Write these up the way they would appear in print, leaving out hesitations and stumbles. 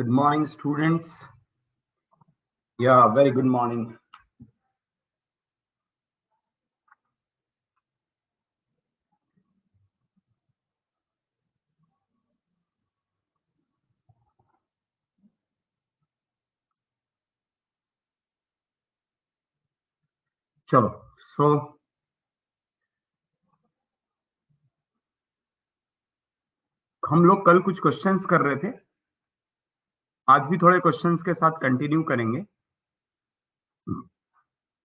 Good morning, students. Yeah, very good morning. चलो, हम लोग कल कुछ क्वेश्चंस कर रहे थे, आज भी थोड़े क्वेश्चंस के साथ कंटिन्यू करेंगे,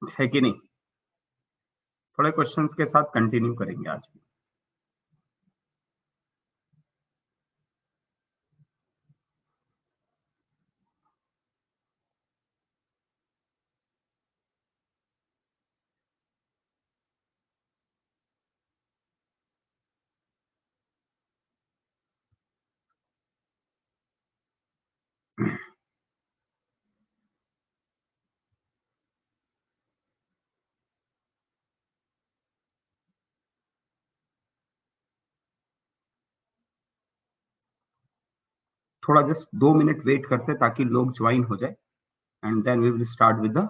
है कि नहीं? थोड़े क्वेश्चंस के साथ कंटिन्यू करेंगे आज भी। थोड़ा जस्ट 2 मिनट वेट करते ताकि लोग ज्वाइन हो जाए and then we will start with the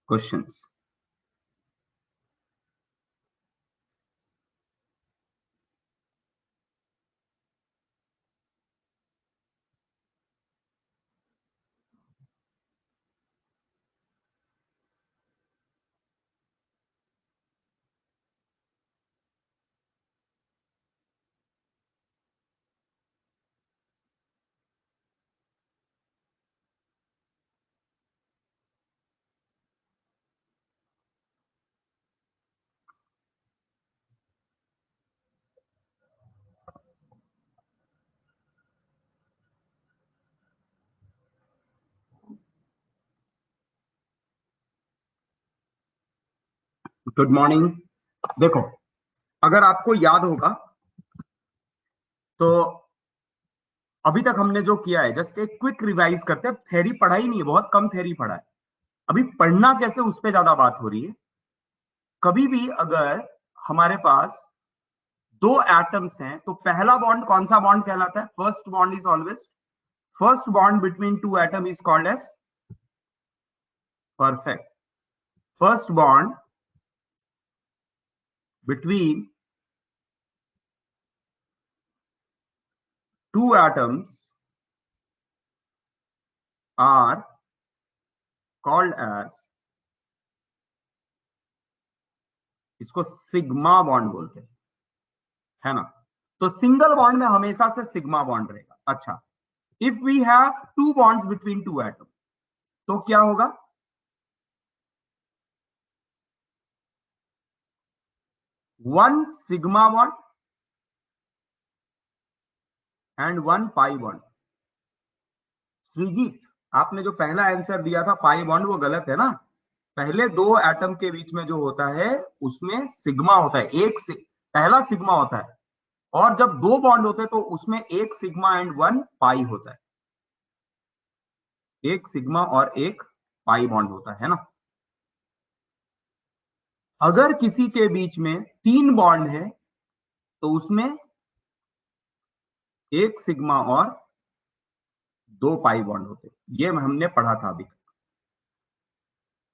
questions. Good morning. देखो, अगर आपको याद होगा तो अभी तक हमने जो किया है, जस्ट एक क्विक रिवाइज करते हैं। थ्योरी पढ़ा ही नहीं है, बहुत कम थ्योरी पढ़ा है। अभी पढ़ना कैसे, उस पे ज्यादा बात हो रही है। कभी भी अगर हमारे पास दो एटम्स हैं तो पहला बॉन्ड कौन सा बॉन्ड कहलाता है? First bond is always, first bond between two atom is called as perfect. First bond between two atoms are called as, इसको सिग्मा बॉन्ड बोलते हैं, है ना? तो सिंगल बॉन्ड में हमेशा से सिग्मा बॉन्ड रहेगा। अच्छा, if we have two bonds between two atom तो क्या होगा? One sigma bond and one pi bond. Shreejit, आपने जो पहला आंसर दिया था पाई बॉन्ड, वो गलत है ना। पहले दो एटम के बीच में जो होता है उसमें सिग्मा होता है, एक से पहला सिग्मा होता है, और जब दो बॉन्ड होते हैं तो उसमें एक सिग्मा एंड वन पाई होता है। एक सिग्मा और एक पाई बॉन्ड होता है ना। अगर किसी के बीच में तीन बॉन्ड है तो उसमें एक सिग्मा और दो पाई बॉन्ड होते हैं। ये हमने पढ़ा था अभी तक,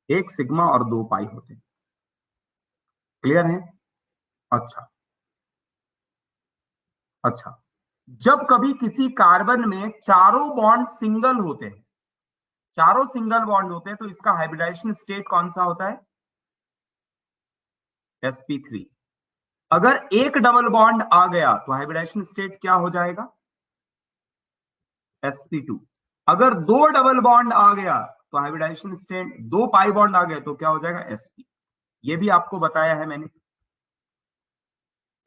एक सिग्मा और दो पाई होते हैं। क्लियर है? अच्छा अच्छा, जब कभी किसी कार्बन में चारों बॉन्ड सिंगल होते हैं, चारों सिंगल बॉन्ड होते हैं, तो इसका हाइब्रिडाइजेशन स्टेट कौन सा होता है? sp3। अगर एक डबल बॉन्ड आ गया तो हाइब्रिडाइजेशन स्टेट क्या हो जाएगा? sp2। अगर दो डबल बॉन्ड आ गया तो हाइब्रिडाइजेशन स्टेट, दो पाई बॉन्ड आ गए तो क्या हो जाएगा? sp। ये भी आपको बताया है मैंने।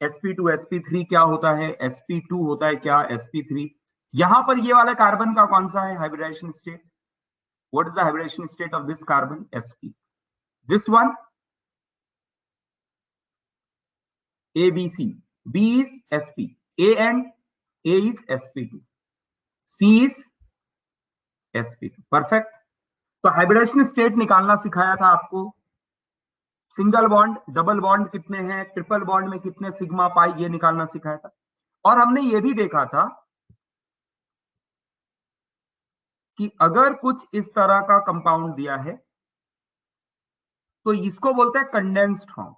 sp2 sp3 क्या होता है, sp2 होता है क्या, sp3। यहां पर ये वाला कार्बन का कौन सा है hybridization state? What is the hybridization state of this carbon? sp। This one abc, b is sp, a and a is sp2, c is sp2। Perfect. तो हाइब्रिडेशन स्टेट निकालना सिखाया था आपको सिंगल बॉन्ड, डबल बॉन्ड कितने हैं, triple bond में कितने sigma pi, ये निकालना सिखाया था। और हमने ये भी देखा था कि अगर कुछ इस तरह का कंपाउंड दिया है तो इसको बोलते हैं condensed form.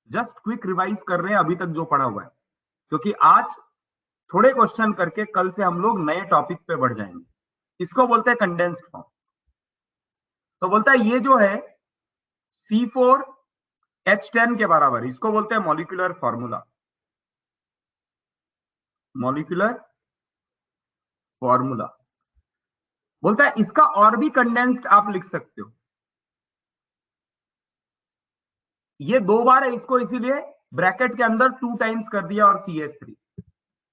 Just quick revise कर रहे हैं अभी तक जो पढ़ा हुआ है, क्योंकि आज थोड़े क्वेश्चन करके कल से हम लोग नए टॉपिक पे बढ़ जाएंगे। इसको बोलते हैं कंडेंस्ड फॉर्म। तो बोलता है ये जो है C4H10 के बराबर, इसको बोलते हैं मॉलिक्यूलर फॉर्मूला, मॉलिक्यूलर फॉर्मूला। बोलता है इसका और भी कंडेंस्ड आप लिख सकते हो। ये 2 बार है, इसको इसीलिए ब्रैकेट के अंदर 2 टाइम्स कर दिया और CH3,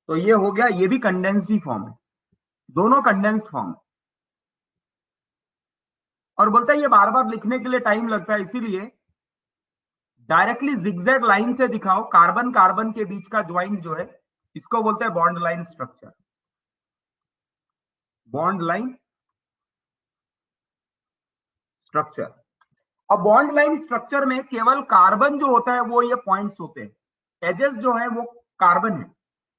तो ये हो गया, ये भी कंडेंस्ड ही फॉर्म है, दोनों कंडेंस्ड फॉर्म है। और बोलता है ये बार बार लिखने के लिए टाइम लगता है, इसीलिए डायरेक्टली जिगजैग लाइन से दिखाओ कार्बन कार्बन के बीच का ज्वाइंट जो है, इसको बोलते हैं bond line structure, bond line structure. अब बॉन्ड लाइन स्ट्रक्चर में केवल कार्बन जो होता है वो ये पॉइंट्स होते हैं, एजेस जो है वो कार्बन है।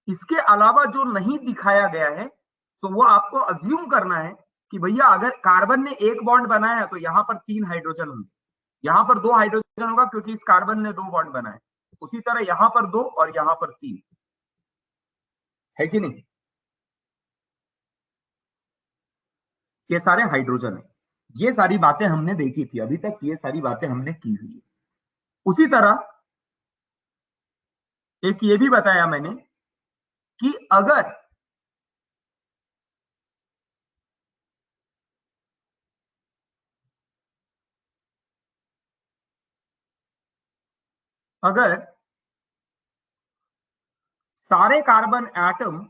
इसके अलावा जो नहीं दिखाया गया है तो वो आपको अज्यूम करना है कि भैया अगर कार्बन ने एक बॉन्ड बनाया है तो यहां पर 3 हाइड्रोजन होंगे, यहां पर 2 हाइड्रोजन होगा क्योंकि इस कार्बन ने 2 बॉन्ड बनाए, उसी तरह यहां पर 2 और यहां पर 3, है कि नहीं? ये सारे हाइड्रोजन है। ये सारी बातें हमने देखी थी अभी तक, ये सारी बातें हमने की हुई है। उसी तरह एक ये भी बताया मैंने कि अगर अगर सारे कार्बन एटम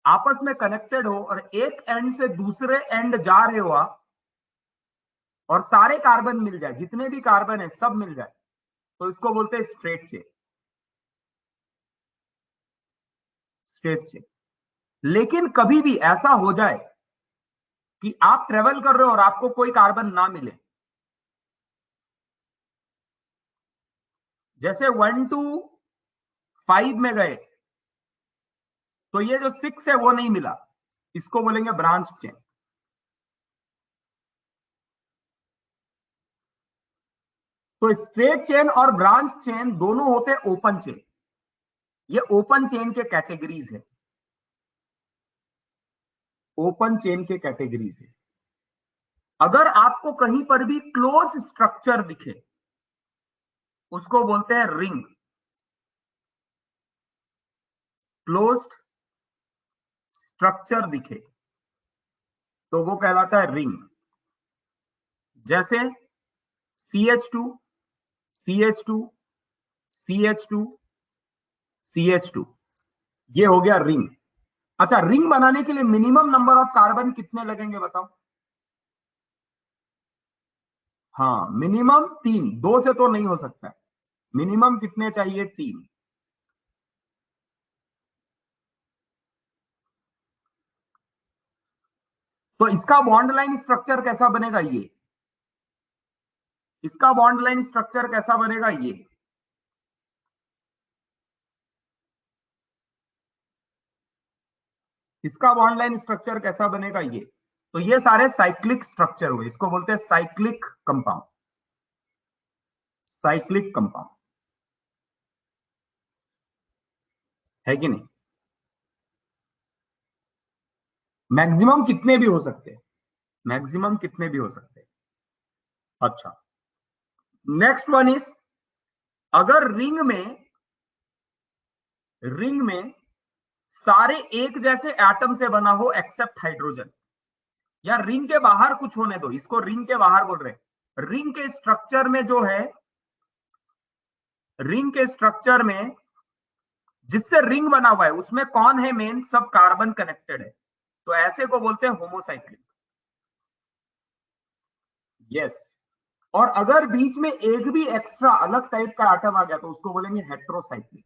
आपस में कनेक्टेड हो और एक एंड से दूसरे एंड जा रहे हो आप, और सारे कार्बन मिल जाए, जितने भी कार्बन है सब मिल जाए, तो इसको बोलते हैं स्ट्रेट चेन, स्ट्रेट चेन। लेकिन कभी भी ऐसा हो जाए कि आप ट्रेवल कर रहे हो और आपको कोई कार्बन ना मिले, जैसे 1 to 5 में गए तो ये जो 6 है वो नहीं मिला, इसको बोलेंगे ब्रांच चेन। तो स्ट्रेट चेन और ब्रांच चेन दोनों होते हैं ओपन चेन, ये ओपन चेन के कैटेगरीज है, ओपन चेन के कैटेगरीज है। अगर आपको कहीं पर भी क्लोज स्ट्रक्चर दिखे उसको बोलते हैं रिंग, क्लोज्ड स्ट्रक्चर दिखे तो वो कहलाता है रिंग। जैसे CH2 CH2 CH2 CH2, ये हो गया रिंग। अच्छा, रिंग बनाने के लिए मिनिमम नंबर ऑफ कार्बन कितने लगेंगे बताओ? हाँ, मिनिमम 3, 2 से तो नहीं हो सकता है, मिनिमम कितने चाहिए? 3। तो इसका बॉन्ड लाइन स्ट्रक्चर कैसा बनेगा? ये, इसका बॉन्ड लाइन स्ट्रक्चर कैसा बनेगा? ये, इसका बॉन्ड लाइन स्ट्रक्चर कैसा बनेगा? ये। तो ये सारे साइक्लिक स्ट्रक्चर हुए, इसको बोलते हैं साइक्लिक कंपाउंड, साइक्लिक कंपाउंड, है कि नहीं? मैक्सिमम कितने भी हो सकते हैं, मैक्सिमम कितने भी हो सकते हैं। अच्छा, नेक्स्ट वन इज, अगर रिंग में सारे एक जैसे एटम से बना हो एक्सेप्ट हाइड्रोजन, या रिंग के बाहर कुछ होने दो, इसको रिंग के बाहर बोल रहे हैं। रिंग के स्ट्रक्चर में जो है, रिंग के स्ट्रक्चर में जिससे रिंग बना हुआ है उसमें कौन है मेन? सब कार्बन कनेक्टेड है, तो ऐसे को बोलते हैं होमोसाइक्लिक। यस। और अगर बीच में एक भी एक्स्ट्रा अलग टाइप का एटम आ गया तो उसको बोलेंगे हेट्रोसाइक्लिक।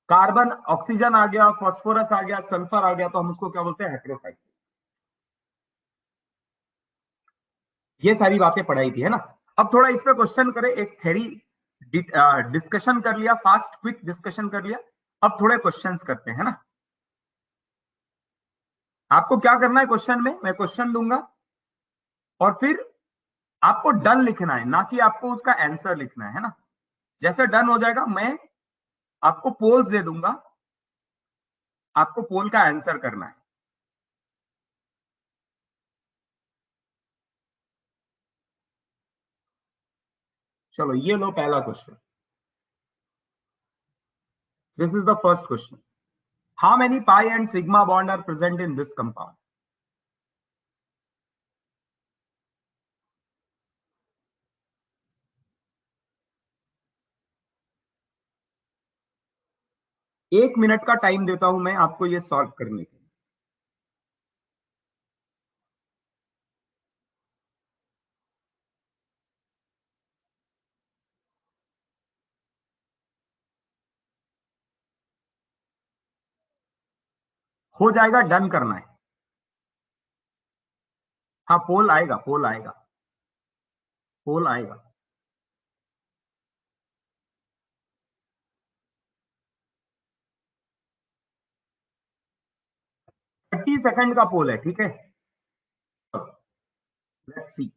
कार्बन, ऑक्सीजन आ गया, फास्फोरस आ गया, सल्फर आ गया, तो हम उसको क्या बोलते हैं? हेटेरोसाइक्लिक। ये सारी बातें पढ़ाई थी, है ना। अब थोड़ा इस पे क्वेश्चन करें, एक थ्योरी डिस्कशन कर लिया, फास्ट क्विक डिस्कशन कर लिया। अब थोड़े क्वेश्चंस करते हैं ना। आपको क्या करना है क्वेश्चन में? मैं क्वेश्चन दूंगा और फिर आपको डन लिखना है, ना कि आपको उसका आंसर लिखना है ना। जैसे डन हो जाएगा, मैं आपको पोल्स दे दूंगा, आपको पोल का आंसर करना है। चलो ये लो पहला question. This is the first question. How many pi and sigma bond are present in this compound? एक मिनट का टाइम देता हूं मैं आपको ये सॉल्व करने के लिए। हो जाएगा, डन करना है। हाँ, पोल आएगा, पोल आएगा, पोल आएगा। 30 सेकंड का पोल है, ठीक है। Let's see.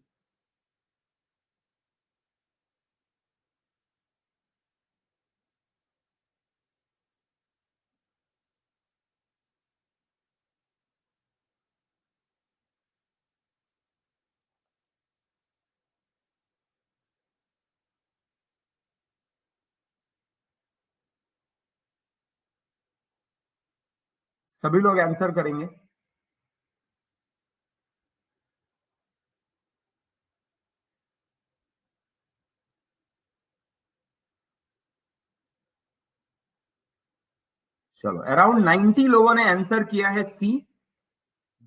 सभी लोग आंसर करेंगे। चलो, अराउंड 90 लोगों ने आंसर किया है सी,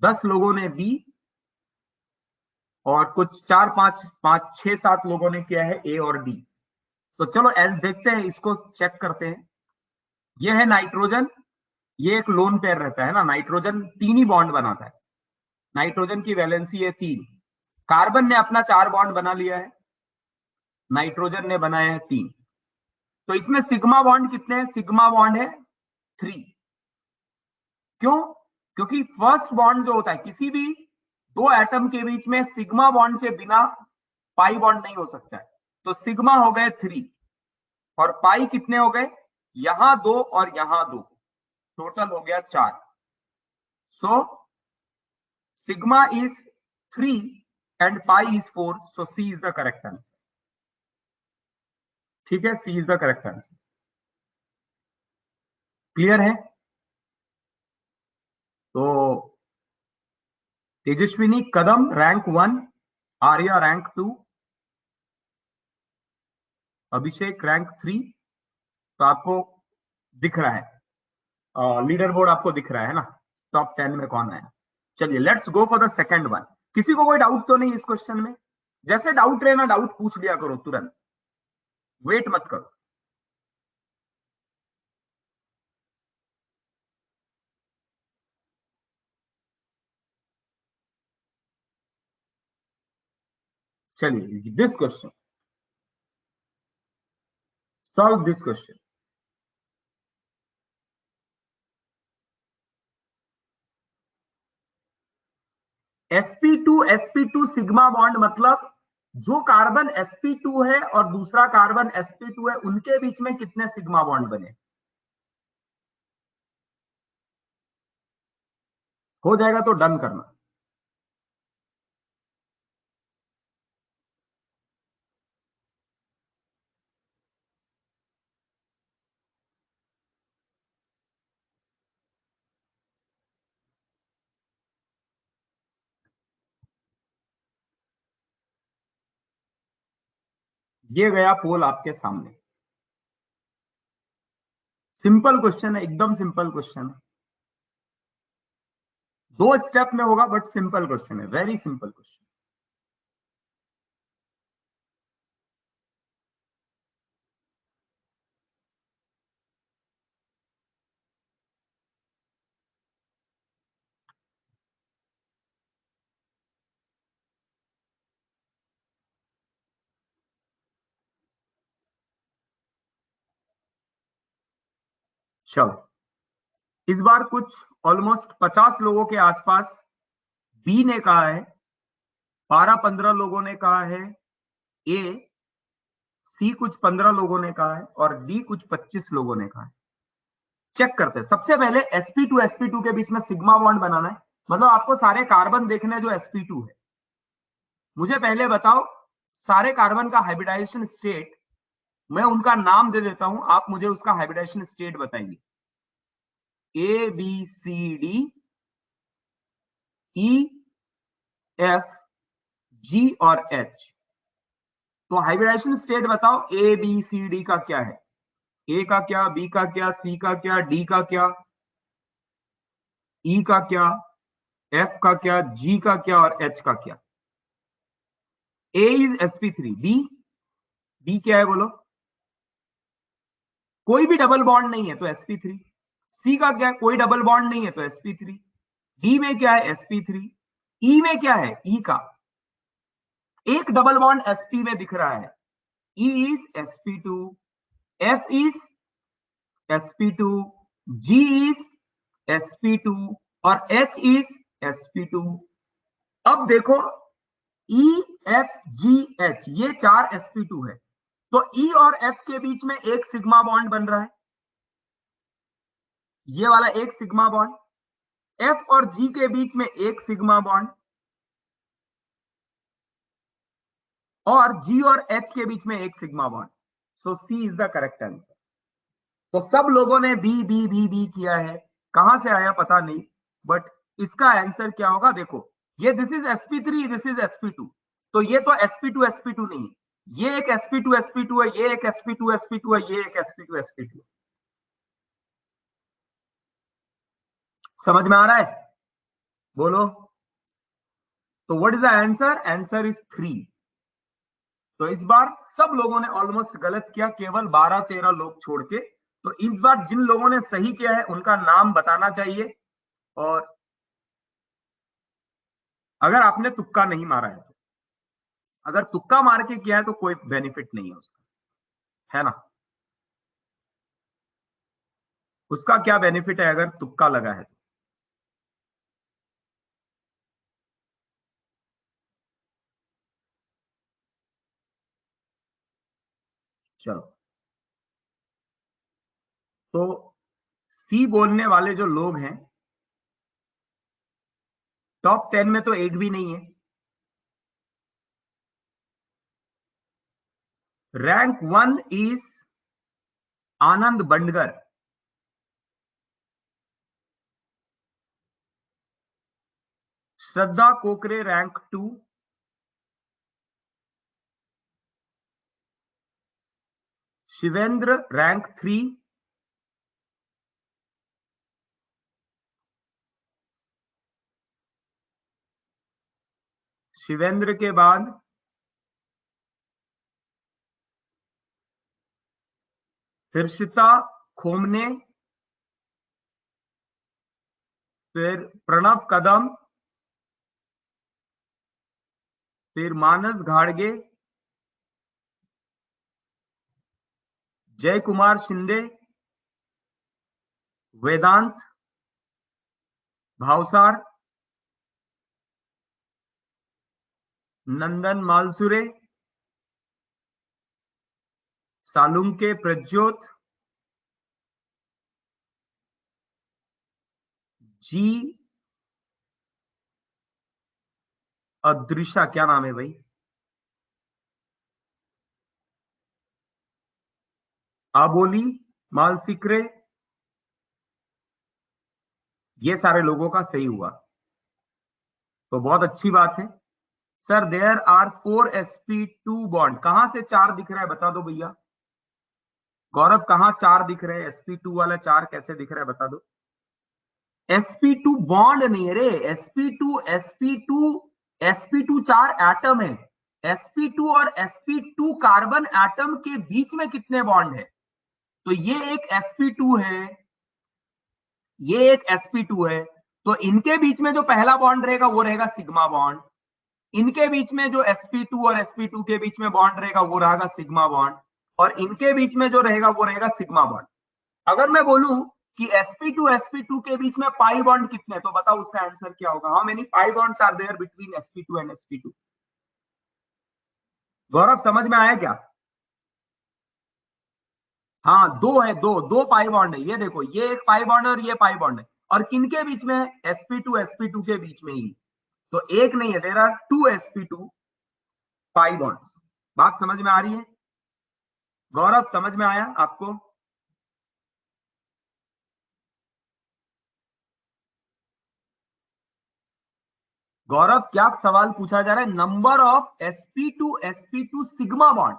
10 लोगों ने बी, और कुछ 4 5 5 6 7 लोगों ने किया है ए और डी। तो चलो देखते हैं, इसको चेक करते हैं। ये है नाइट्रोजन, ये एक लोन पेयर रहता है ना। नाइट्रोजन 3 ही बॉन्ड बनाता है, नाइट्रोजन की वैलेंसी है 3। कार्बन ने अपना 4 बॉन्ड बना लिया है, नाइट्रोजन ने बनाया है 3। तो इसमें सिग्मा बॉन्ड कितने हैं? सिग्मा बॉन्ड है 3। क्यों? क्योंकि फर्स्ट बॉन्ड जो होता है किसी भी दो एटम के बीच में, सिग्मा बॉन्ड के बिना पाई बॉन्ड नहीं हो सकता है। तो सिग्मा हो गए 3 और पाई कितने हो गए? यहां 2 और यहां 2, टोटल हो गया 4। So sigma is 3 and pi is 4, so C is the correct answer. ठीक है, C is the correct answer. Clear है? तो Tejaswini Kadam rank 1, Arya rank 2, Abhishek rank 3। तो आपको दिख रहा है, लीडर बोर्ड आपको दिख रहा है ना, टॉप 10 में कौन आया। चलिए let's go for the second one. किसी को कोई डाउट तो नहीं इस क्वेश्चन में? जैसे डाउट रहे ना, डाउट पूछ लिया करो तुरंत, वेट मत करो। चलिए, this question, solve this question. sp2 sigma bond मतलब जो कार्बन sp2 है और दूसरा कार्बन sp2 है, उनके बीच में कितने सिग्मा बॉन्ड बने? हो जाएगा तो डन करना। ये गया पोल आपके सामने। सिंपल क्वेश्चन है, एकदम सिंपल क्वेश्चन है। 2 स्टेप में होगा बट सिंपल क्वेश्चन है, वेरी सिंपल क्वेश्चन। चलो, इस बार कुछ ऑलमोस्ट 50 लोगों के आसपास बी ने कहा है, 12-15 लोगों ने कहा है ए, सी कुछ 15 लोगों ने कहा है और डी कुछ 25 लोगों ने कहा है। चेक करते हैं। सबसे पहले sp2 के बीच में सिग्मा बॉन्ड बनाना है, मतलब आपको सारे कार्बन देखने जो sp2 है। मुझे पहले बताओ सारे कार्बन का हाइब्रिडाइजेशन स्टेट, मैं उनका नाम दे देता हूं, आप मुझे उसका हाइब्रिडाइजेशन स्टेट बताइए। A B C D E F G और एच। तो हाइब्रिडाइजेशन स्टेट बताओ, ए बी सी डी का क्या है, ए का क्या, बी का क्या, सी का क्या, डी का क्या, ई का क्या, एफ का क्या, जी का क्या और एच का क्या। ए इज sp3, बी क्या है बोलो, कोई भी डबल बॉन्ड नहीं है तो sp3। सी का क्या है, कोई डबल बॉन्ड नहीं है तो sp3। डी में क्या है sp3। ई में क्या है, ई का एक डबल बॉन्ड sp में दिख रहा है, E is sp2, F is sp2, G is sp2 और एच इज sp2। अब देखो ई एफ जी एच ये 4 sp2 है, तो ई और एफ के बीच में एक सिग्मा बॉन्ड बन रहा है, ये वाला एक सिग्मा बॉन्ड। एफ और जी के बीच में एक सिग्मा बॉन्ड और जी और एच के बीच में एक sigma bond. So C is the correct answer. तो सब लोगों ने बी बी बी बी किया है, कहां से आया पता नहीं, बट इसका आंसर क्या होगा देखो, ये this is sp3, this is sp2, तो ये तो sp2 नहीं, ये एक sp2 है, ये एक sp2 है, ये एक sp2 है। समझ में आ रहा है, बोलो। तो what is the answer, answer is 3। तो इस बार सब लोगों ने ऑलमोस्ट गलत किया, केवल 12-13 लोग छोड़ के। तो इस बार जिन लोगों ने सही किया है उनका नाम बताना चाहिए, और अगर आपने तुक्का नहीं मारा है तो, अगर तुक्का मार के किया है तो कोई बेनिफिट नहीं है उसका, है ना। उसका क्या बेनिफिट है अगर तुक्का लगा है तो। चलो, तो सी बोलने वाले जो लोग हैं टॉप 10 में तो एक भी नहीं है। रैंक 1 इज आनंद बंडगर, श्रद्धा कोकरे रैंक 2, शिवेंद्र रैंक 3, शिवेंद्र के बाद हर्षिता खोमने, फिर प्रणव कदम, फिर मानस घाड़गे, जय कुमार शिंदे, वेदांत भावसार, नंदन मालसुरे, सालुंके प्रज्योत, जी अदृशा, क्या नाम है भाई, आबोली मालसिक्रे, ये सारे लोगों का सही हुआ, तो बहुत अच्छी बात है। Sir there are 4 sp2 bond, कहां से 4 दिख रहा है बता दो भैया। गौरव कहां 4 दिख रहे हैं, sp2 वाला 4 कैसे दिख रहा है बता दो। sp2 बॉन्ड नहीं है रे, sp2 4 एटम है। sp2 और sp2 कार्बन एटम के बीच में कितने बॉन्ड है, तो ये एक sp2 है, ये एक sp2 है, तो इनके बीच में जो पहला बॉन्ड रहेगा वो रहेगा सिग्मा बॉन्ड, इनके बीच में जो sp2 और sp2 के बीच में बॉन्ड रहेगा वो रहेगा सिग्मा बॉन्ड, और इनके बीच में जो रहेगा वो रहेगा सिग्मा बॉन्ड। अगर मैं बोलूं कि sp2 के बीच में पाई बॉन्ड कितने, तो बताओ उसका आंसर क्या होगा। How many pi bonds are there between sp2 and sp2। Gaurav समझ में आया क्या? हाँ दो है, दो दो पाई बॉन्ड है, ये देखो ये एक पाई बॉन्ड है और ये पाई बॉन्ड है, और किनके बीच में है? sp2 के बीच में ही। तो एक नहीं है, there are two sp2 pi bonds. बात समझ में आ रही है? गौरव समझ में आया आपको? गौरव क्या सवाल पूछा जा रहा है? Number of sp2 sigma bond.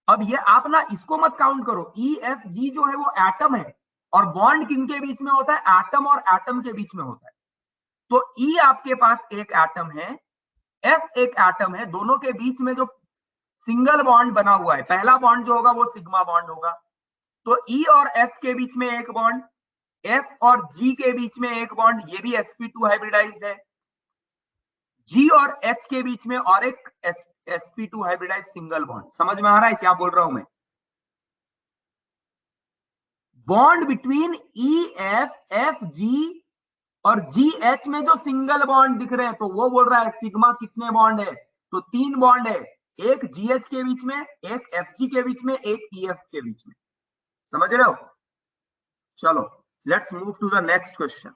अब ये आप ना इसको मत काउंट करो, ई एफ जी जो है वो एटम है, और बॉन्ड किनके बीच में होता है? एटम और एटम के बीच में होता है। तो ई आपके पास एक एटम है, एफ एक एटम है, दोनों के बीच में जो सिंगल बॉन्ड बना हुआ है, पहला बॉन्ड जो होगा वो सिग्मा बॉन्ड होगा। तो ई और एफ के बीच में एक बॉन्ड, एफ और जी के बीच में एक बॉन्ड, ये भी sp2 हाइब्रिडाइज्ड है। जी और एच के बीच में और एक sp2 हाइब्रिडाइज सिंगल बॉन्ड। समझ में आ रहा है क्या बोल रहा हूं मैं? Bond between E F F G और जी एच में जो सिंगल बॉन्ड दिख रहे हैं, तो वो बोल रहा है सिग्मा कितने बॉन्ड है? तो तीन बॉन्ड है, एक जी एच के बीच में, एक एफ जी के बीच में, एक ई एफ के बीच में। समझ रहे हो? चलो let's move to the next question.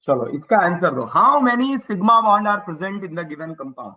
चलो इसका आंसर दो। How many sigma bond are present in the given compound?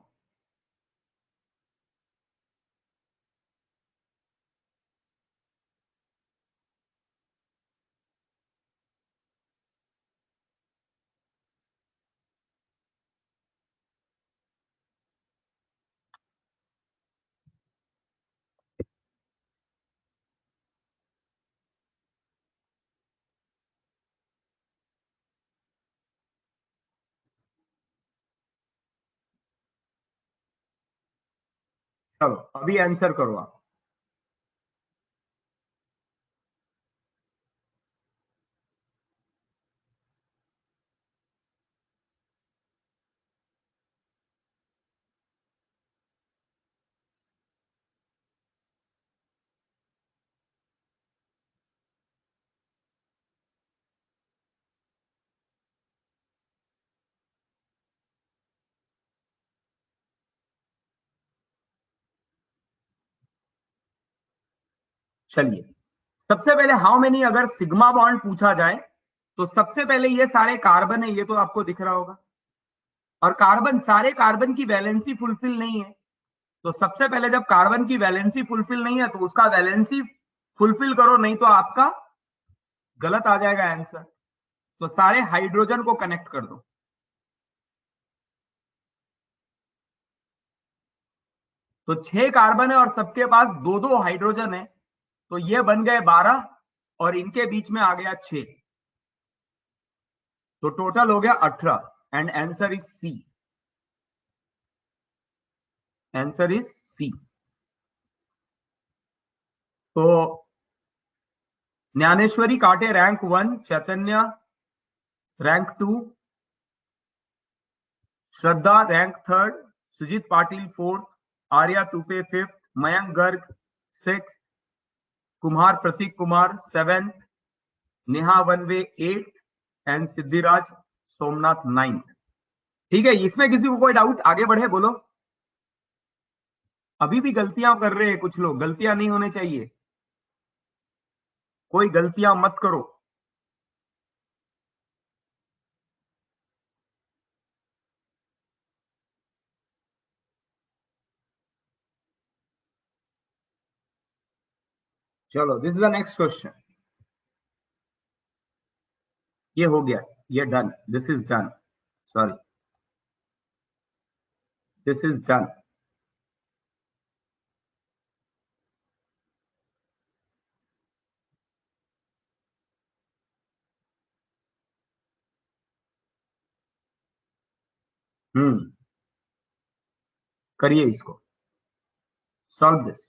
चलो अभी आंसर करो आप। चलिए सबसे पहले हाउ मेनी अगर सिग्मा बॉन्ड पूछा जाए, तो सबसे पहले ये सारे कार्बन है, ये तो आपको दिख रहा होगा। और कार्बन, सारे कार्बन की वैलेंसी फुलफिल नहीं है। तो सबसे पहले जब कार्बन की वैलेंसी फुलफिल नहीं है, तो उसका वैलेंसी फुलफिल करो, नहीं तो आपका गलत आ जाएगा आंसर। तो सारे हाइड्रोजन को कनेक्ट कर दो। तो 6 कार्बन है और सबके पास दो दो हाइड्रोजन है, तो ये बन गए 12, और इनके बीच में आ गया 6, तो टोटल हो गया 18। And answer is C. Answer is C. तो Gyaneshwari Kate rank 1, Chaitanya rank 2, Shraddha rank 3, Sujit Patil 4th, Arya Tupe 5th, Mayank Garg 6th, Kumar Prateek Kumar 7th, Neha Wanve 8th, and Siddhiraj Somnath 9th। ठीक है, इसमें किसी को कोई डाउट? आगे बढ़े, बोलो। अभी भी गलतियां कर रहे हैं कुछ लोग, गलतियां नहीं होने चाहिए, कोई गलतियां मत करो। चलो this is the next question. ये हो गया, ये done, this is done, sorry, this is done. करिए इसको, सॉल्व दिस।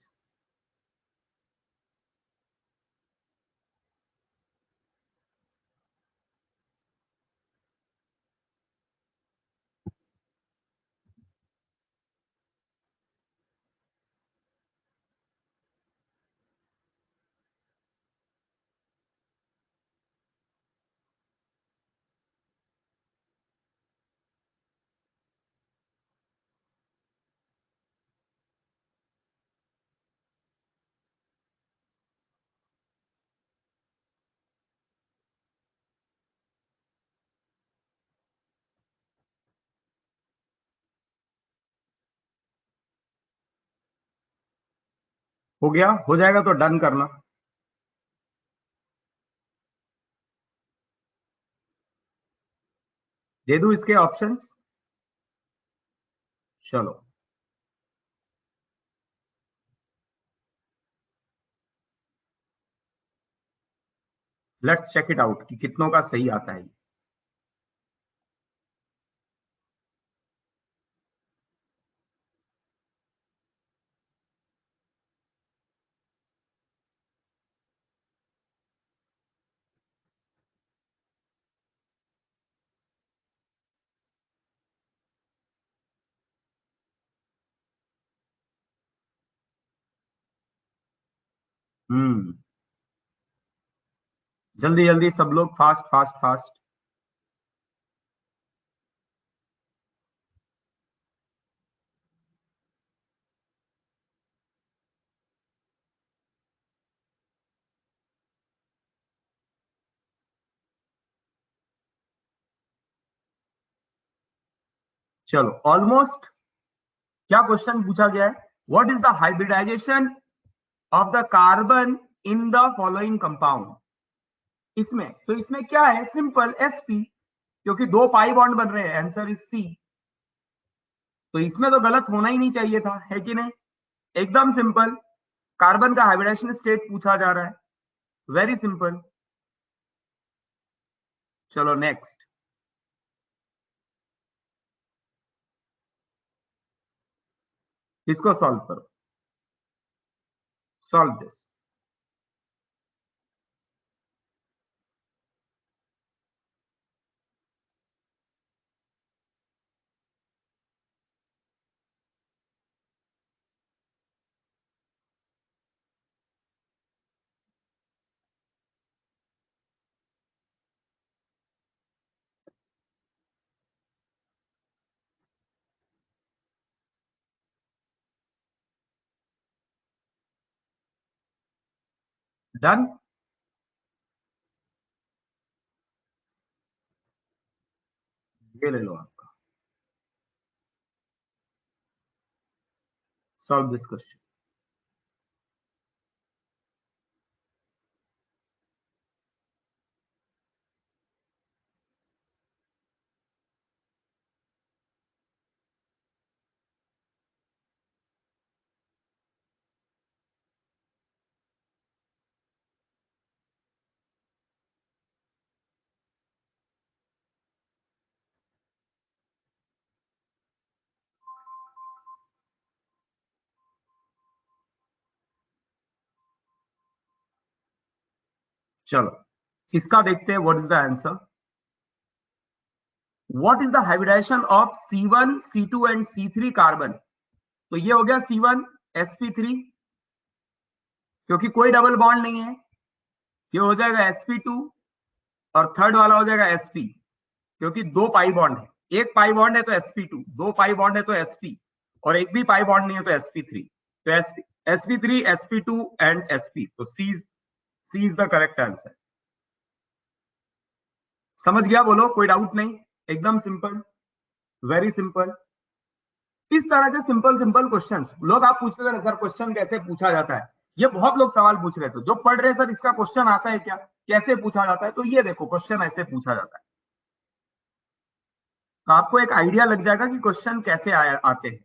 हो गया, हो जाएगा तो डन करना। दे दूं इसके ऑप्शंस? चलो लेट्स चेक इट आउट कि कितनों का सही आता है। हम्म, जल्दी जल्दी सब लोग, फास्ट फास्ट फास्ट। चलो ऑलमोस्ट। क्या क्वेश्चन पूछा गया है? What is the hybridization of the carbon in the following compound? इसमें तो इसमें क्या है, सिंपल sp, क्योंकि दो पाई बॉन्ड बन रहे हैं, आंसर इज सी। तो इसमें तो गलत होना ही नहीं चाहिए था, है कि नहीं? एकदम सिंपल। कार्बन का हाइब्रिडाइजेशन स्टेट पूछा जा रहा है, वेरी सिंपल। चलो नेक्स्ट, इसको सॉल्व करो। Solve this. डन। ये ले लो आपका। Solve this question. चलो इसका देखते हैं, what is the answer. What is the hybridization of C1 C2 and C3 carbon? तो ये हो गया C1 sp3, क्योंकि कोई डबल बॉन्ड नहीं है। ये हो जाएगा sp2, और थर्ड वाला हो जाएगा sp, क्योंकि दो पाई बॉन्ड है। एक पाई बॉन्ड है तो sp2, दो पाई बॉन्ड है तो sp, और एक भी पाई बॉन्ड नहीं है तो sp3। तो sp3 sp2 एंड sp, तो सी इज द करेक्ट आंसर। समझ गया? बोलो, कोई डाउट नहीं? एकदम सिंपल, वेरी सिंपल। इस तरह के सिंपल सिंपल क्वेश्चंस लोग आप पूछते थे सर क्वेश्चन कैसे पूछा जाता है, ये बहुत लोग सवाल पूछ रहे थे जो पढ़ रहे हैं, सर इसका क्वेश्चन आता है क्या, कैसे पूछा जाता है? तो ये देखो, क्वेश्चन ऐसे पूछा जाता है। तो आपको एक आइडिया लग जाएगा कि क्वेश्चन कैसे आते हैं।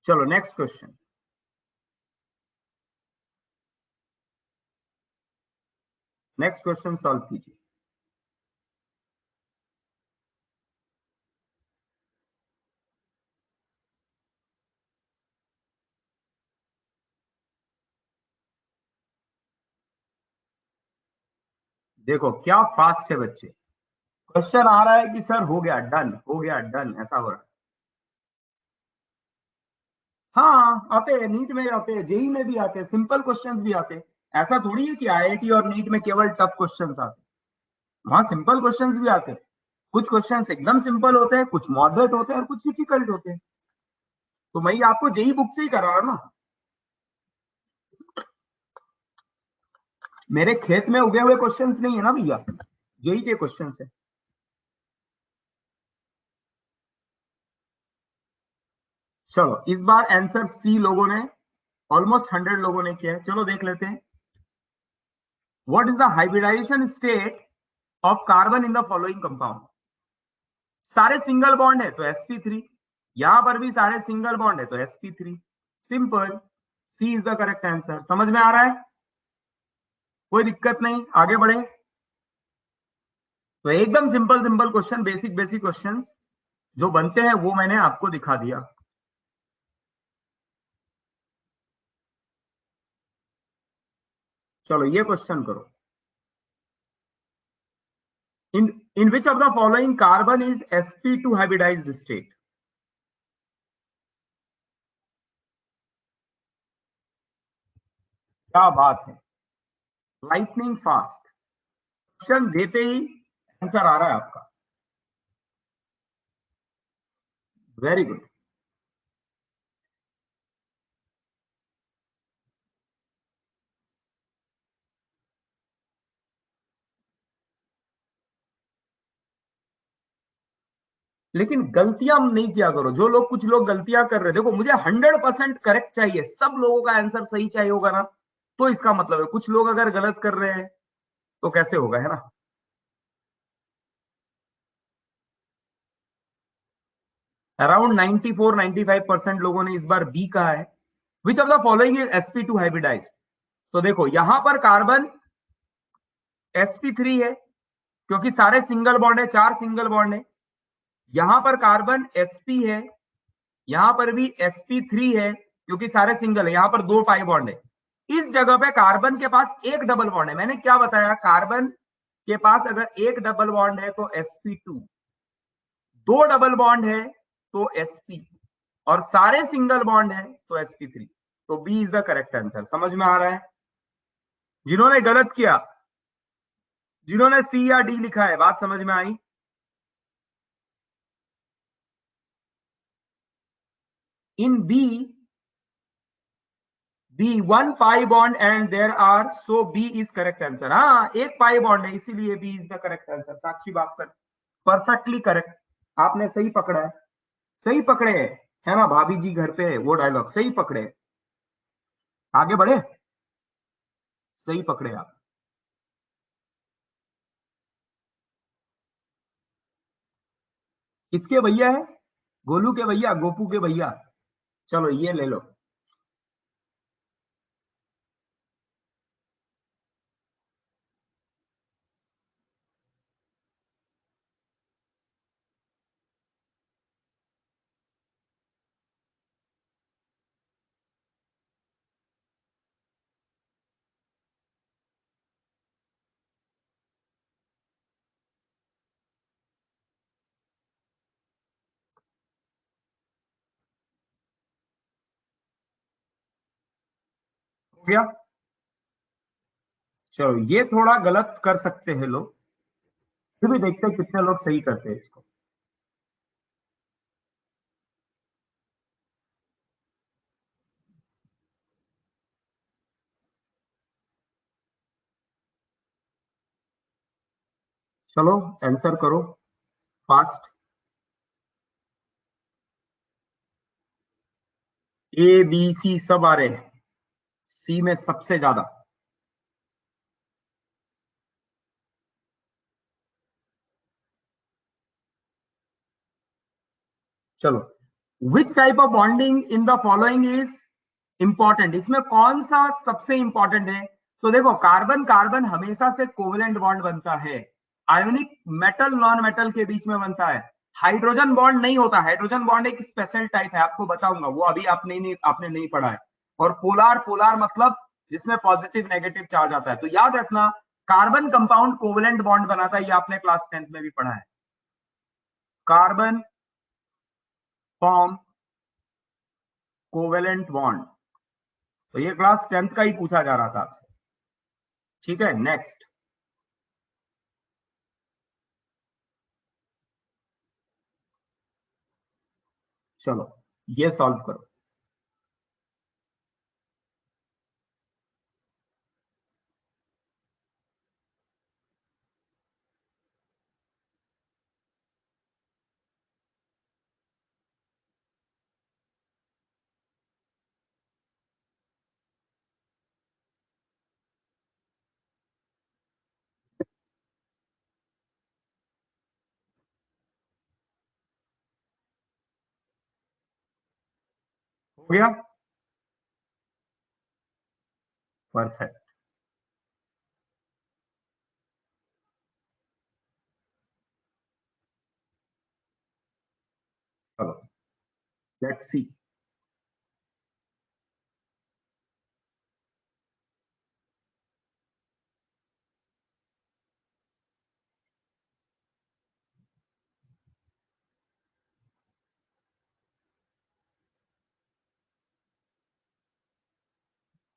चलो next question. Next question solve कीजिए। देखो क्या फास्ट है बच्चे। क्वेश्चन आ रहा है कि सर हो गया डन, हो गया डन, ऐसा हो रहा है। हाँ आते हैं, नीट में आते हैं, जेई में भी आते हैं, सिंपल क्वेश्चंस भी आते हैं। ऐसा थोड़ी है कि आईआईटी और नीट में केवल टफ क्वेश्चंस आते हैं, वहां सिंपल क्वेश्चंस भी आते हैं। कुछ क्वेश्चंस एकदम सिंपल होते हैं, कुछ मॉडरेट होते हैं, और कुछ डिफिकल्ट होते हैं। तो मैं आपको जेई बुक से ही करा रहा हूं ना। मेरे खेत में उगे हुए क्वेश्चंस नहीं है ना भैया, जेई के क्वेश्चंस है। चलो इस बार आंसर सी लोगों ने, ऑलमोस्ट 100 लोगों ने किया है। चलो देख लेते हैं। What is the hybridization state of carbon in the following compound? सारे सिंगल बॉन्ड है तो sp3, यहां पर भी सारे सिंगल बॉन्ड है तो sp3। Simple, C is the correct answer. समझ में आ रहा है? कोई दिक्कत नहीं, आगे बढ़े। तो एकदम simple simple question, basic basic questions जो बनते हैं वो मैंने आपको दिखा दिया। चलो ये क्वेश्चन करो। In which of the following carbon is sp2 hybridized state? क्या बात है, लाइटनिंग फास्ट। क्वेश्चन देते ही आंसर आ रहा है आपका, वेरी गुड। लेकिन गलतियां नहीं किया करो। जो लोग, कुछ लोग गलतियां कर रहे हैं, देखो मुझे 100% करेक्ट चाहिए, सब लोगों का आंसर सही चाहिए होगा ना, तो इसका मतलब है कुछ लोग अगर गलत कर रहे हैं तो कैसे होगा, है ना। अराउंड 94-95% लोगों ने इस बार बी कहा है। Which of the following is sp2 hybridize? तो देखो यहां पर कार्बन sp3 है क्योंकि सारे सिंगल बॉन्ड है, 4 सिंगल बॉन्ड है। यहां पर कार्बन sp है, यहां पर भी sp3 है क्योंकि सारे सिंगल है, यहां पर 2 पाई बॉन्ड है। इस जगह पे कार्बन के पास एक डबल बॉन्ड है। मैंने क्या बताया, कार्बन के पास अगर एक डबल बॉन्ड है तो sp2, 2 डबल बॉन्ड है तो sp, और सारे सिंगल बॉन्ड है तो sp3। तो B is the correct answer. समझ में आ रहा है? जिन्होंने गलत किया, जिन्होंने सी या डी लिखा है, बात समझ में आई? In B one pi bond and there are, so B is correct answer. हाँ, एक पाई बॉन्ड है इसीलिए B is the correct answer. Sakshi बात कर, परफेक्टली करेक्ट। आपने सही पकड़ा है, सही पकड़े है ना, भाभी जी घर पे है वो डायलॉग सही पकड़े। आगे बढ़े, सही पकड़े आप। किसके भैया है? गोलू के भैया, गोपू के भैया। चलो ये ले लो। हो गया। चलो ये थोड़ा गलत कर सकते हैं लोग, फिर भी देखते हैं कितने लोग सही करते हैं इसको। चलो आंसर करो फास्ट। ए बी सी सब आ रहे हैं, सी में सबसे ज्यादा। चलो, which type of bonding in the following is important? इसमें कौन सा सबसे इंपॉर्टेंट है? तो देखो कार्बन कार्बन हमेशा से कोवलेंट बॉन्ड बनता है, आयोनिक मेटल नॉन मेटल के बीच में बनता है। हाइड्रोजन बॉन्ड नहीं होता, हाइड्रोजन बॉन्ड एक स्पेशल टाइप है, आपको बताऊंगा वो, अभी आपने नहीं पढ़ा है। और पोलार, पोलार मतलब जिसमें पॉजिटिव नेगेटिव चार्ज आता है। तो याद रखना, कार्बन कंपाउंड कोवलेंट बॉन्ड बनाता है, ये आपने क्लास 10th में भी पढ़ा है। कार्बन फॉर्म कोवेलेंट बॉन्ड, तो ये क्लास 10th का ही पूछा जा रहा था आपसे। ठीक है, नेक्स्ट। चलो ये सॉल्व करो। हो गया, परफेक्ट। चलो लेट्स सी।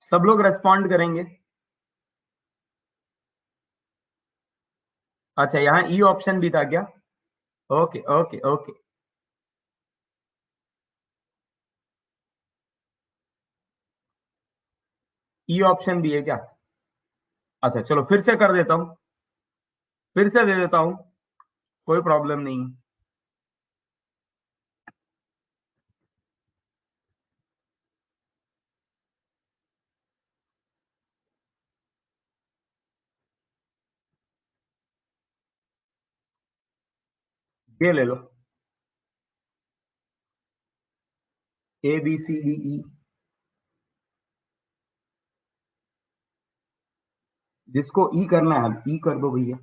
सब लोग रेस्पॉन्ड करेंगे। अच्छा, यहाँ ई ऑप्शन भी था क्या? Okay okay okay. E option भी है क्या? अच्छा चलो फिर से कर देता हूं, फिर से दे देता हूं, कोई प्रॉब्लम नहीं है। ये ले लो, ए बी सी डी ई। जिसको ई करना है ई कर दो भैया।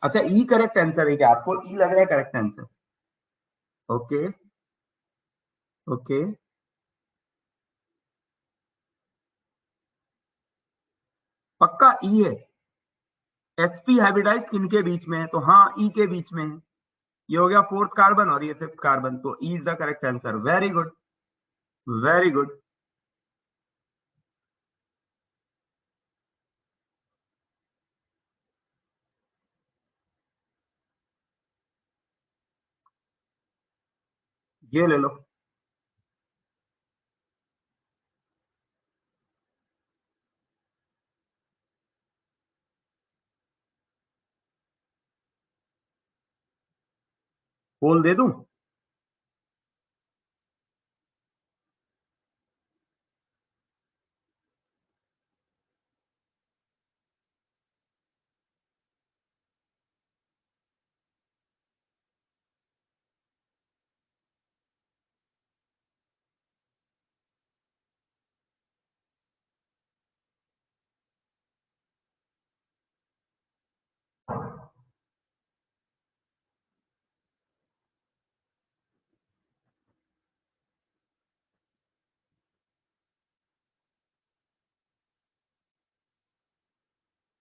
अच्छा ई करेक्ट आंसर है क्या? आपको ई लग रहा है करेक्ट आंसर? Okay okay. पक्का ई है? एसपी हाइब्रिडाइज किनके बीच में है? तो हाँ ई के बीच में है। ये हो गया फोर्थ कार्बन और ये फिफ्थ कार्बन, तो E is the correct answer. Very good, very good. ये ले लो। पोल दे दूं?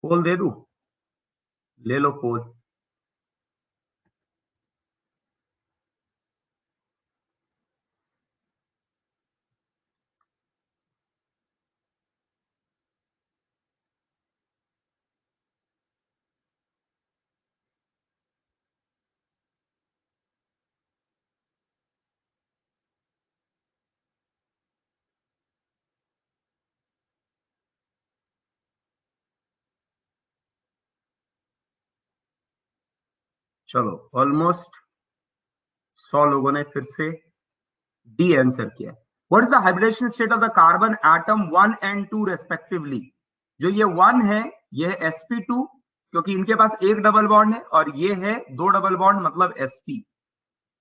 पोल दे दूं? ले लो पोल। चलो ऑलमोस्ट 100 लोगों ने फिर से डी आंसर किया। What is the hybridization state of the carbon atom 1 and 2 respectively? जो ये 1 है ये है sp2, क्योंकि इनके पास एक डबल बॉन्ड है, और ये है दो डबल बॉन्ड मतलब sp।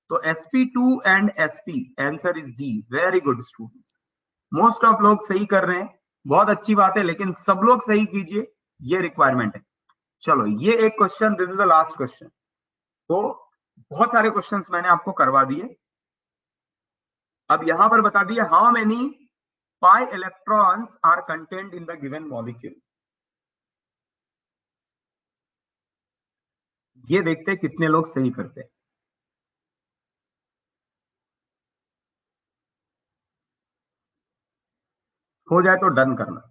तो sp2 and sp, answer is D. Very good students, most of लोग सही कर रहे हैं, बहुत अच्छी बात है, लेकिन सब लोग सही कीजिए, ये रिक्वायरमेंट है। चलो ये एक question, this is the last question. तो बहुत सारे क्वेश्चंस मैंने आपको करवा दिए। अब यहां पर बता दिए how many pi electrons are content in the given molecule. ये देखते हैं कितने लोग सही करते हैं। हो जाए तो डन करना।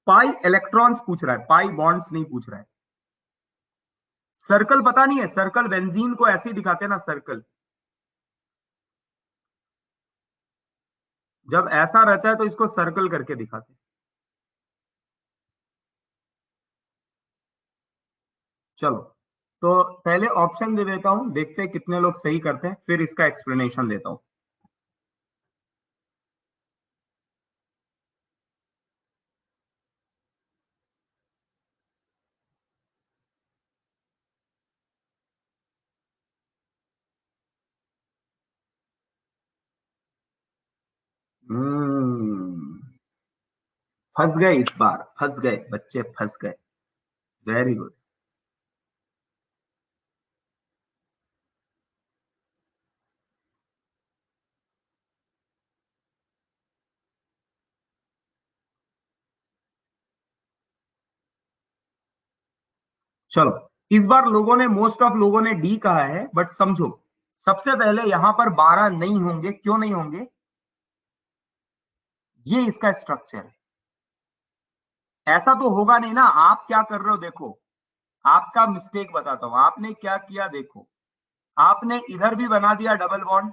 पाई इलेक्ट्रॉन्स पूछ रहा है, पाई बॉन्ड्स नहीं पूछ रहा है। सर्कल पता नहीं है? सर्कल बेंजीन को ऐसे ही दिखाते हैं ना, सर्कल। जब ऐसा रहता है तो इसको सर्कल करके दिखाते हैं। चलो तो पहले ऑप्शन दे देता हूं, देखते हैं कितने लोग सही करते हैं, फिर इसका एक्सप्लेनेशन देता हूं। फंस गए, इस बार फंस गए बच्चे, फंस गए। Very good. चलो, इस बार लोगों ने, मोस्ट ऑफ लोगों ने डी कहा है, बट समझो सबसे पहले यहां पर 12 नहीं होंगे। क्यों नहीं होंगे? ये इसका स्ट्रक्चर है। ऐसा तो होगा नहीं ना। आप क्या कर रहे हो देखो, आपका मिस्टेक बताता हूं। आपने क्या किया देखो, आपने इधर भी बना दिया डबल बॉन्ड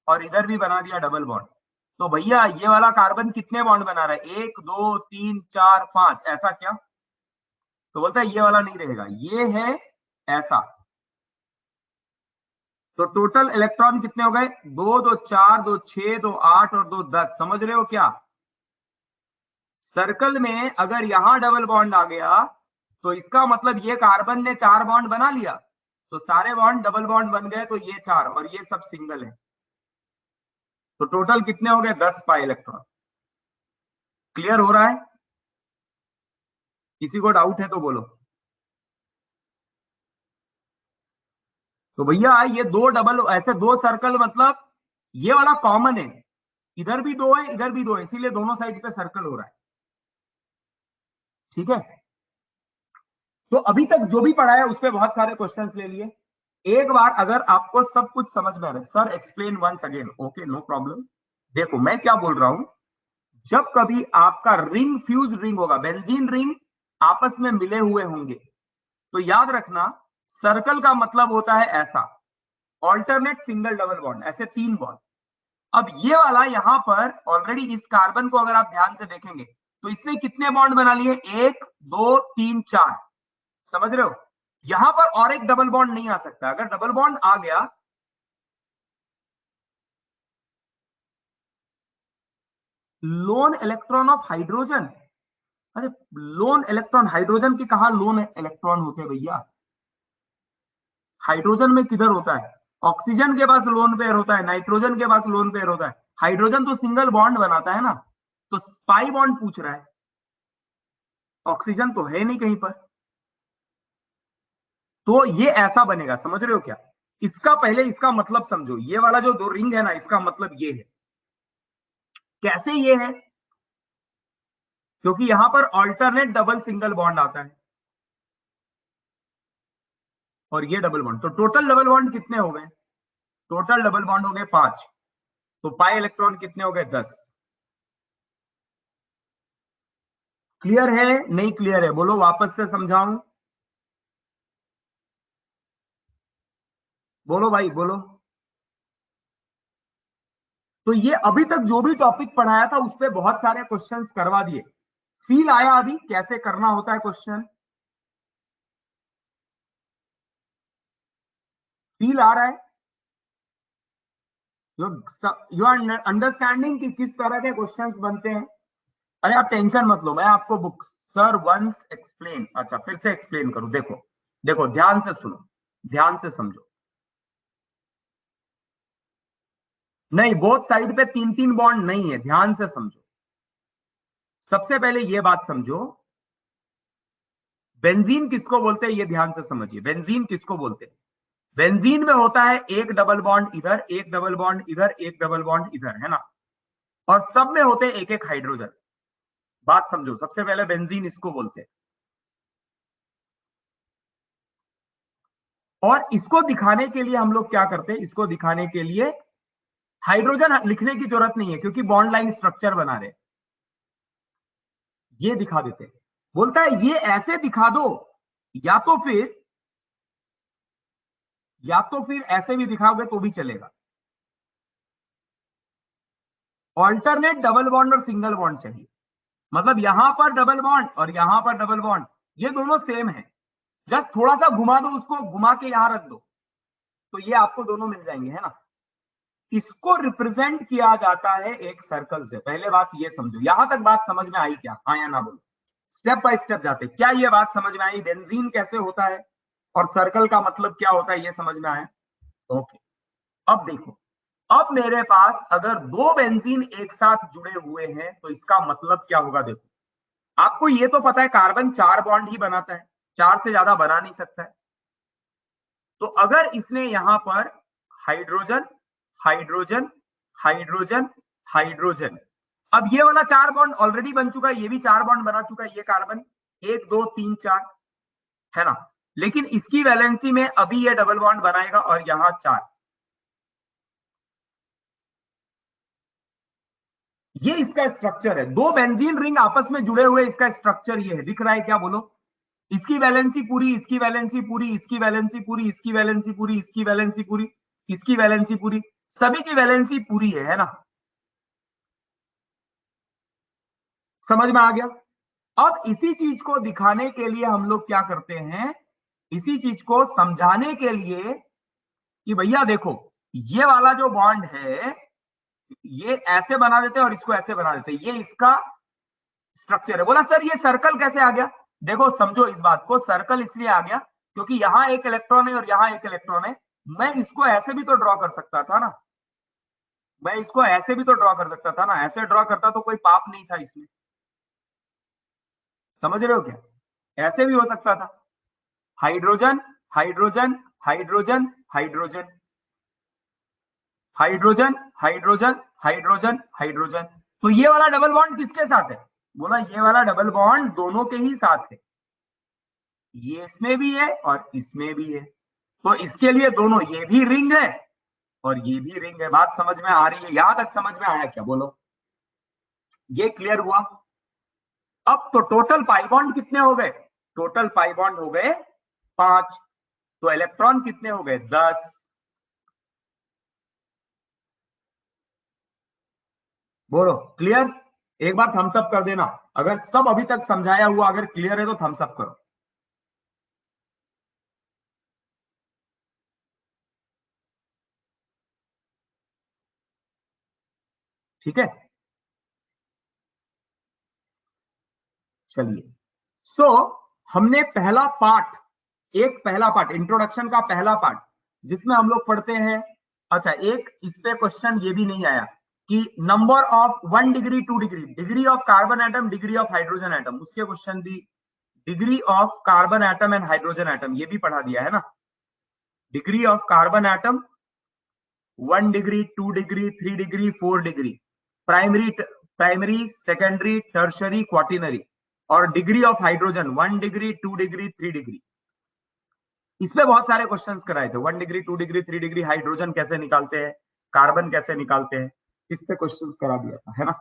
और इधर भी बना दिया डबल बॉन्ड। तो भैया ये वाला कार्बन कितने बॉन्ड बना रहा है? 1 2 3 4 5, ऐसा क्या? तो बोलता है ये वाला नहीं रहेगा, ये है ऐसा। तो टोटल इलेक्ट्रॉन कितने हो गए? 2 2 4 2 6 2 8 और 2 10। समझ रहे हो क्या? सर्कल में अगर यहां डबल बॉन्ड आ गया तो इसका मतलब ये कार्बन ने 4 बॉन्ड बना लिया, तो सारे बॉन्ड डबल बॉन्ड बन गए, तो ये 4 और ये सब सिंगल है। तो टोटल कितने हो गए? 10 पाई इलेक्ट्रॉन। क्लियर हो रहा है? किसी को डाउट है तो बोलो। तो भैया ये दो डबल, ऐसे दो सर्कल, मतलब ये वाला कॉमन है, इधर भी दो है इधर भी दो है, इसीलिए दोनों साइड पे सर्कल हो रहा है। ठीक है, तो अभी तक जो भी पढ़ा है उस पर बहुत सारे क्वेश्चंस ले लिए। एक बार अगर आपको सब कुछ समझ में आ रहा है, sir explain once again, okay no problem. देखो मैं क्या बोल रहा हूं, जब कभी आपका रिंग फ्यूज रिंग होगा, बेंजीन रिंग आपस में मिले हुए होंगे, तो याद रखना सर्कल का मतलब होता है ऐसा, ऑल्टरनेट सिंगल डबल बॉन्ड, ऐसे 3 बॉन्ड। अब ये वाला यहां पर ऑलरेडी इस कार्बन को अगर आप ध्यान से देखेंगे तो इसने कितने बॉन्ड बना लिए? 1 2 3 4। समझ रहे हो? यहां पर और एक डबल बॉन्ड नहीं आ सकता। अगर डबल बॉन्ड आ गया, लोन इलेक्ट्रॉन ऑफ हाइड्रोजन, अरे लोन इलेक्ट्रॉन, हाइड्रोजन के कहा लोन इलेक्ट्रॉन होते हैं भैया? हाइड्रोजन में किधर होता है? ऑक्सीजन के पास लोन पेयर होता है, नाइट्रोजन के पास लोन पेयर होता है, हाइड्रोजन तो सिंगल बॉन्ड बनाता है ना। तो स्पाई बॉन्ड पूछ रहा है, ऑक्सीजन तो है नहीं कहीं पर। तो ये ऐसा बनेगा, समझ रहे हो क्या? इसका पहले इसका मतलब समझो, ये वाला जो दो रिंग है ना, इसका मतलब ये है। कैसे ये है? क्योंकि यहां पर अल्टरनेट डबल सिंगल बॉन्ड आता है और ये डबल बॉन्ड, तो टोटल डबल बॉन्ड कितने हो गए? टोटल डबल बॉन्ड हो गए 5। तो पाई इलेक्ट्रॉन कितने हो गए? 10। क्लियर है नहीं क्लियर है? बोलो, वापस से समझाऊं? बोलो भाई बोलो। तो ये अभी तक जो भी टॉपिक पढ़ाया था उस पे बहुत सारे क्वेश्चंस करवा दिए। फील आया अभी कैसे करना होता है क्वेश्चन? फील आ रहा है? यू आर अंडरस्टैंडिंग कि किस तरह के क्वेश्चंस बनते हैं? अरे आप टेंशन मत लो, मैं आपको बुक सर वंस एक्सप्लेन, अच्छा फिर से एक्सप्लेन करूं। देखो देखो, ध्यान से सुनो, ध्यान से समझो। नहीं, बोथ साइड पे 3 3 बॉन्ड नहीं है, ध्यान से समझो। सबसे पहले ये बात समझो, बेंजीन किसको बोलते हैं ये ध्यान से समझिए। बेंजीन किसको बोलते हैं? बेंजीन में होता है एक डबल बॉन्ड इधर, एक डबल बॉन्ड इधर, एक डबल बॉन्ड इधर, है ना? और सब में होते हैं एक एक हाइड्रोजन। बात समझो, सबसे पहले बेंजीन इसको बोलते हैं। और इसको दिखाने के लिए हम लोग क्या करते हैं? इसको दिखाने के लिए हाइड्रोजन लिखने की जरूरत नहीं है, क्योंकि बॉन्ड लाइन स्ट्रक्चर बना रहे, ये दिखा देते हैं। बोलता है ये ऐसे दिखा दो, या तो फिर या तो फिर ऐसे भी दिखाओगे तो भी चलेगा। ऑल्टरनेट डबल बॉन्ड और सिंगल बॉन्ड चाहिए, मतलब यहां पर डबल बॉन्ड और यहां पर डबल बॉन्ड, ये दोनों सेम है। जस्ट थोड़ा सा घुमा दो, उसको घुमा के यहां रख दो, तो ये आपको दोनों मिल जाएंगे, है ना? इसको रिप्रेजेंट किया जाता है एक सर्कल से। पहले बात ये समझो, यहां तक बात समझ में आई क्या? हाँ या ना बोलो। स्टेप बाय स्टेप जाते, क्या ये बात समझ में आई? बेंजीन कैसे होता है और सर्कल का मतलब क्या होता है, ये समझ में आया? ओके। अब देखो, अब मेरे पास अगर दो बेंजीन एक साथ जुड़े हुए हैं तो इसका मतलब क्या होगा? देखो, आपको ये तो पता है कार्बन 4 बॉन्ड ही बनाता है, 4 से ज्यादा बना नहीं सकता है। तो अगर इसने यहां पर हाइड्रोजन हाइड्रोजन हाइड्रोजन हाइड्रोजन, अब ये वाला 4 बॉन्ड ऑलरेडी बन चुका है, ये भी 4 बॉन्ड बना चुका है, ये कार्बन 1 2 3 4 है ना, लेकिन इसकी वैलेंसी में अभी ये डबल बॉन्ड बनाएगा और यहां 4। ये इसका स्ट्रक्चर है, दो बेंजीन रिंग आपस में जुड़े हुए, इसका स्ट्रक्चर ये है, दिख रहा है क्या? बोलो। इसकी वैलेंसी पूरी, इसकी वैलेंसी पूरी, इसकी वैलेंसी पूरी, इसकी वैलेंसी पूरी, इसकी वैलेंसी पूरी, इसकी वैलेंसी पूरी, सभी की वैलेंसी पूरी है ना? समझ में आ गया? अब इसी चीज को दिखाने के लिए हम लोग क्या करते हैं, इसी चीज को समझाने के लिए कि भैया देखो, ये वाला जो बॉन्ड है ये ऐसे बना देते हैं और इसको ऐसे बना देते हैं, ये इसका स्ट्रक्चर है। बोला सर ये सर्कल कैसे आ गया? देखो समझो इस बात को, सर्कल इसलिए आ गया क्योंकि यहां एक इलेक्ट्रॉन है और यहां एक इलेक्ट्रॉन है। मैं इसको ऐसे भी तो ड्रॉ कर सकता था ना, मैं इसको ऐसे भी तो ड्रॉ कर सकता था ना, ऐसे ड्रॉ करता तो कोई पाप नहीं था इसमें। समझ रहे हो क्या? ऐसे भी हो सकता था, hydrogen hydrogen hydrogen hydrogen hydrogen hydrogen hydrogen hydrogen. तो ये वाला डबल बॉन्ड किसके साथ है? बोला ये वाला डबल बॉन्ड दोनों के ही साथ है, ये इसमें भी है और इसमें भी है। तो इसके लिए दोनों, ये भी रिंग है और ये भी रिंग है। बात समझ में आ रही है? यहां तक समझ में आया क्या? बोलो, ये क्लियर हुआ? अब तो टोटल पाई बॉन्ड कितने हो गए? टोटल पाई बॉन्ड हो गए 5। तो इलेक्ट्रॉन कितने हो गए? 10। बोलो क्लियर? एक बार थम्स अप कर देना अगर सब अभी तक समझाया हुआ अगर क्लियर है, तो थम्स अप करो। ठीक है, चलिए। सो हमने पहला पार्ट, एक पहला पार्ट इंट्रोडक्शन का पहला पार्ट जिसमें हम लोग पढ़ते हैं। अच्छा, एक इस पे क्वेश्चन ये भी नहीं आया कि number of 1 degree 2 degree, degree of carbon atom, degree of hydrogen atom, उसके क्वेश्चन भी, degree of carbon atom and hydrogen atom ये भी पढ़ा दिया है ना। Degree of carbon atom 1 degree 2 degree 3 degree 4 degree, primary primary secondary tertiary quaternary, और degree of hydrogen 1 degree 2 degree 3 degree. इसमें बहुत सारे क्वेश्चंस कराए थे, 1 डिग्री 2 डिग्री 3 डिग्री हाइड्रोजन कैसे निकालते हैं, कार्बन कैसे निकालते हैं, इस पे क्वेश्चंस करा दिया था, है ना?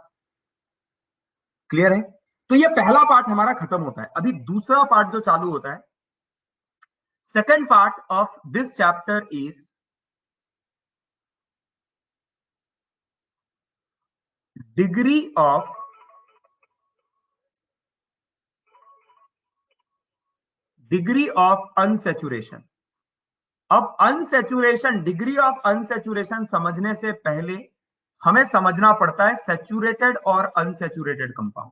क्लियर है? तो ये पहला पार्ट हमारा खत्म होता है। अभी दूसरा पार्ट जो चालू होता है, second part of this chapter is degree of unsaturation. अब अनसैचुरेशन, डिग्री ऑफ अनसैचुरेशन समझने से पहले हमें समझना पड़ता है सैचुरेटेड और unsaturated compound.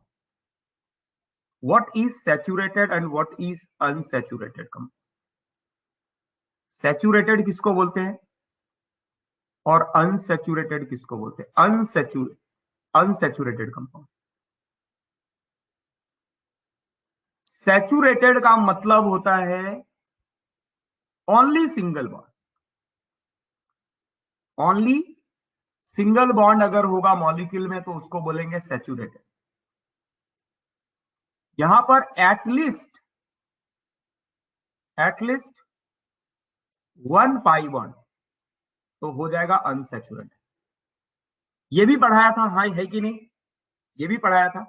What is saturated and what is unsaturated compound? Saturated किसको बोलते हैं और अनसैचुरेटेड किसको बोलते हैं? Unsaturated compound. सैचुरेटेड का मतलब होता है only single bond, only single bond अगर होगा मॉलिक्यूल में तो उसको बोलेंगे सैचुरेटेड। यहां पर एटलीस्ट 1 पाई बॉन्ड तो हो जाएगा अनसैचुरेटेड। ये भी पढ़ाया था, हाँ है कि नहीं? ये भी पढ़ाया था।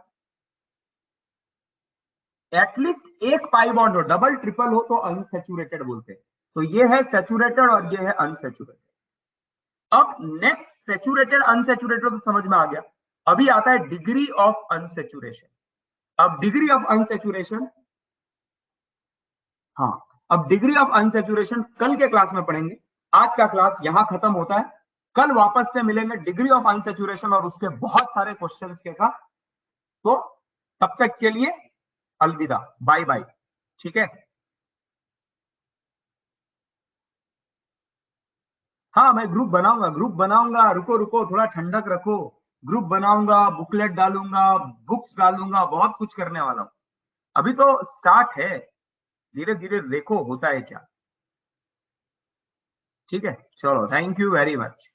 एटलीस्ट एक पाई बॉन्ड हो, डबल ट्रिपल हो तो अनसैचुरेटेड बोलते हैं। तो ये है सैचुरेटेड और ये है अनसैचुरेटेड। अब नेक्स्ट सैचुरेटेड अनसैचुरेटेड तो समझ में आ गया। अभी आता है डिग्री ऑफ अनसैचुरेशन। अब डिग्री ऑफ अनसैचुरेशन, हाँ, अब डिग्री ऑफ अनसैचुरेशन कल के क्लास में पढ़ेंगे। आज का क्लास यहां खत्म होता है, कल वापस से मिलेंगे डिग्री ऑफ अनसैचुरेशन और उसके बहुत सारे क्वेश्चंस के साथ। तो तब तक के लिए अलविदा, बाय बाय। ठीक है। हाँ मैं ग्रुप बनाऊंगा, रुको रुको थोड़ा ठंडक रखो। ग्रुप बनाऊंगा, बुकलेट डालूंगा, बुक्स डालूंगा, बहुत कुछ करने वाला हूँ। अभी तो स्टार्ट है, धीरे धीरे देखो होता है क्या। ठीक है, चलो, थैंक यू वेरी मच।